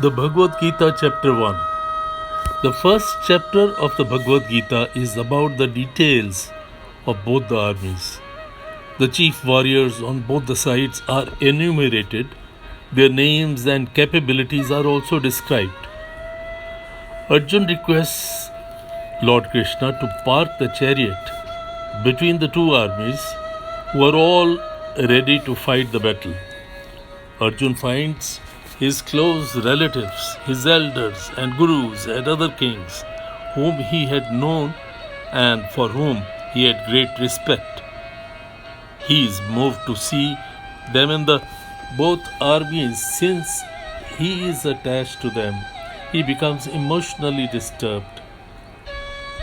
The Bhagwat Gita, Chapter 1. The first chapter of the Bhagwat Gita is about the details of both the armies. The chief warriors on both the sides are enumerated, their names and capabilities are also described. Arjuna requests Lord Krishna to park the chariot between the two armies who are all ready to fight the battle. Arjuna finds his close relatives, his elders and gurus and other kings whom he had known and for whom he had great respect. He is moved to see them in the both armies. Since he is attached to them, he becomes emotionally disturbed.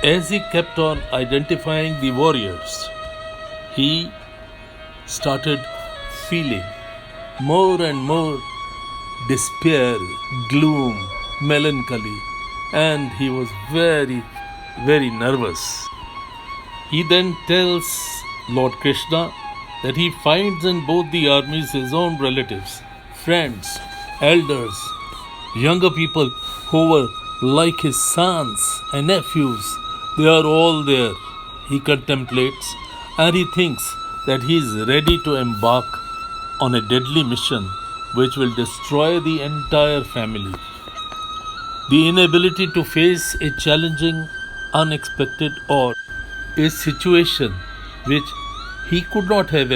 As he kept on identifying the warriors, he started feeling more and more despair, gloom, melancholy, and he was very, very nervous. He then tells Lord Krishna that he finds in both the armies his own relatives, friends, elders, younger people who were like his sons and nephews. They are all there. He contemplates and he thinks that he is ready to embark on a deadly mission which will destroy the entire family. The inability to face a challenging, unexpected, or a situation which he could not have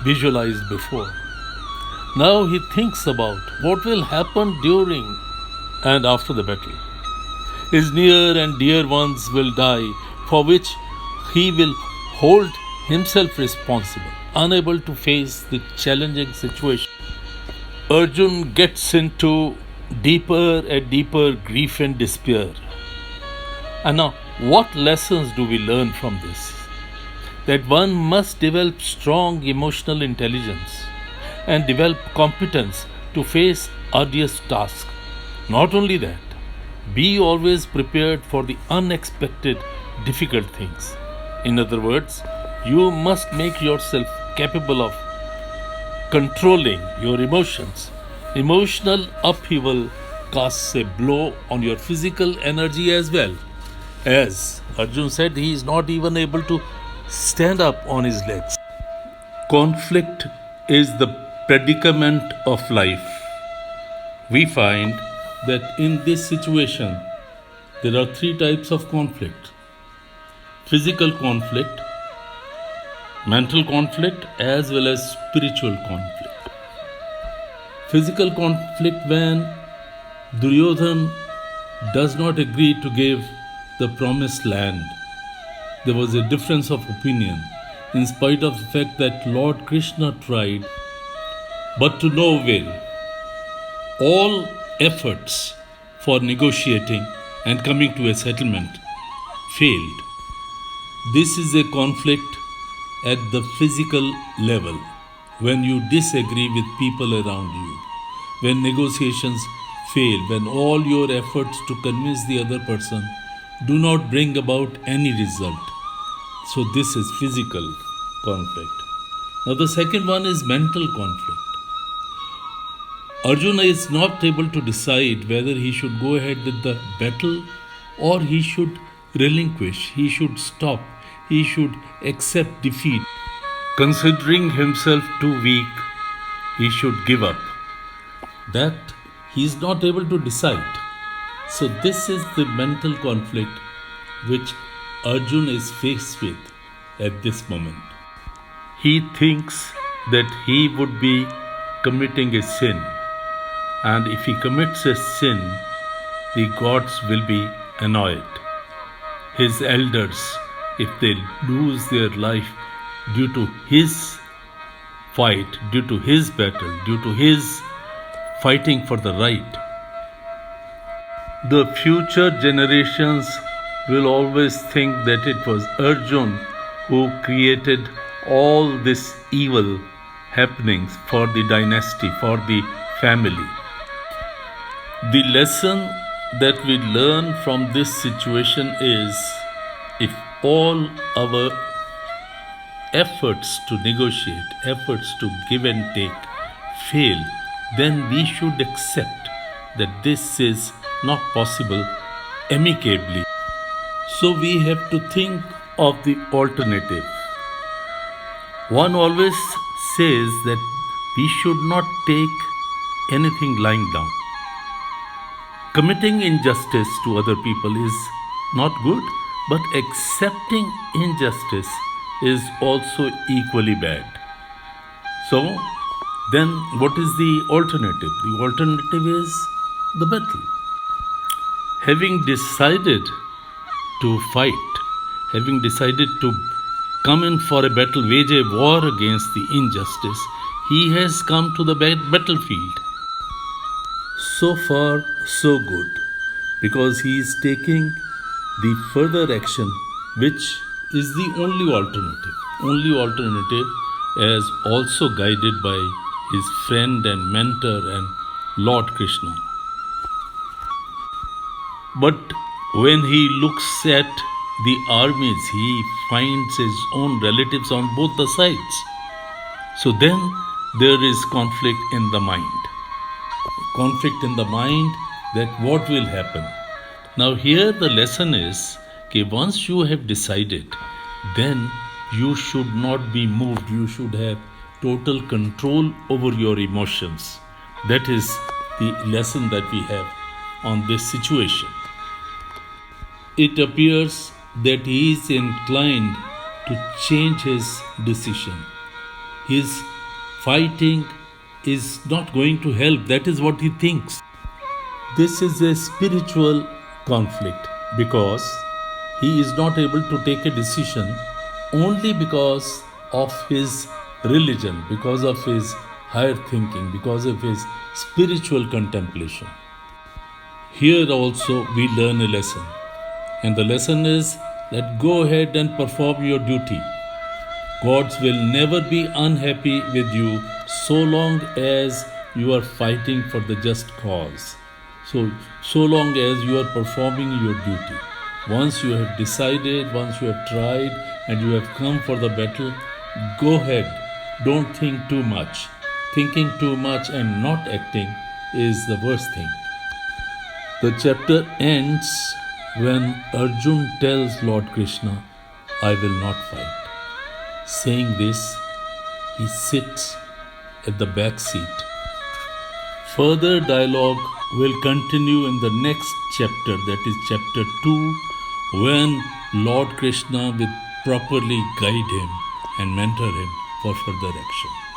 visualized before. Now he thinks about what will happen during and after the battle. His near and dear ones will die, for which he will hold himself responsible, unable to face the challenging situation. Arjuna gets into deeper and deeper grief and despair. And now, what lessons do we learn from this? That one must develop strong emotional intelligence and develop competence to face arduous tasks. Not only that, be always prepared for the unexpected, difficult things. In other words, you must make yourself capable of controlling your emotions. Emotional upheaval casts a blow on your physical energy as well. As Arjuna said, he is not even able to stand up on his legs. Conflict is the predicament of life. We find that in this situation, there are three types of conflict: physical conflict, mental conflict, as well as spiritual conflict. Physical conflict, when Duryodhana does not agree to give the promised land. There was a difference of opinion, in spite of the fact that Lord Krishna tried, but to no avail. All efforts for negotiating and coming to a settlement failed. This is a conflict at the physical level, when you disagree with people around you, when negotiations fail, when all your efforts to convince the other person do not bring about any result. So this is physical conflict. Now the second one is mental conflict. Arjuna is not able to decide whether he should go ahead with the battle or he should relinquish, he should stop, he should accept defeat. Considering himself too weak, he should give up. That he is not able to decide. So this is the mental conflict which Arjuna is faced with at this moment. He thinks that he would be committing a sin, and if he commits a sin, the gods will be annoyed. His elders, if they lose their life due to his fight, due to his battle, due to his fighting for the right, the future generations will always think that it was Arjuna who created all this evil happenings for the dynasty, for the family. The lesson that we learn from this situation is, if all our efforts to negotiate, efforts to give and take fail, then we should accept that this is not possible amicably. So we have to think of the alternative. One always says that we should not take anything lying down. Committing injustice to other people is not good, but accepting injustice is also equally bad. So, then what is the alternative? The alternative is the battle. Having decided to fight, having decided to come in for a battle, wage a war against the injustice, he has come to the battlefield. So far, so good, because he is taking the further action, which is the only alternative, as also guided by his friend and mentor and Lord Krishna. But when he looks at the armies, he finds his own relatives on both the sides. So then there is conflict in the mind. Conflict in the mind that what will happen. Now here the lesson is, okay, once you have decided, then you should not be moved. You should have total control over your emotions. That is the lesson that we have on this situation. It appears that he is inclined to change his decision. His fighting is not going to help. That is what he thinks. This is a spiritual conflict because he is not able to take a decision only because of his religion, because of his higher thinking, because of his spiritual contemplation. Here also we learn a lesson. And the lesson is that go ahead and perform your duty. Gods will never be unhappy with you so long as you are fighting for the just cause. So long as you are performing your duty. Once you have decided, once you have tried, and you have come for the battle, go ahead. Don't think too much. Thinking too much and not acting is the worst thing. The chapter ends when Arjuna tells Lord Krishna, I will not fight. Saying this, he sits at the back seat. Further dialogue will continue in the next chapter, that is chapter 2, when Lord Krishna will properly guide him and mentor him for further action.